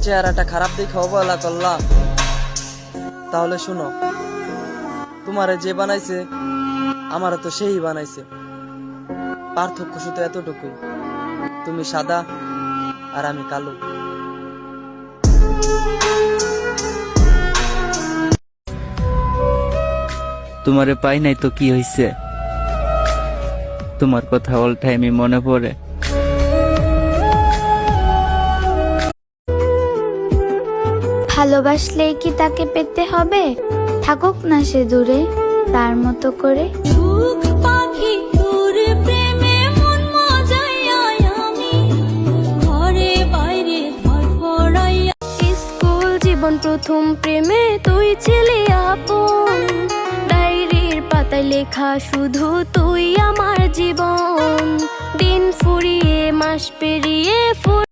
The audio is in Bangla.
চেহারাটা খারাপ দেখে অবহেলা করলা? তাহলে শুনো, তোমারে যে বানাইছে আমারে তো সেই বানাইছে। পার্থক্য শুধু এতটুকুই, তুমি সাদা আর আমি কালো। তোমারে পাই নাই তো কি হইছে? তোমার কথা অল টাইমই মনে পড়ে। ভালোবাসলেই কি তাকে পেতে হবে? থাকুক না সে দূরে তার মতো করে। স্কুল জীবন প্রথম প্রেমে তুই ছিলি আপন, ডায়েরির পাতায় লেখা শুধু তুই আমার জীবন। দিন ফুরিয়ে মাস পেরিয়ে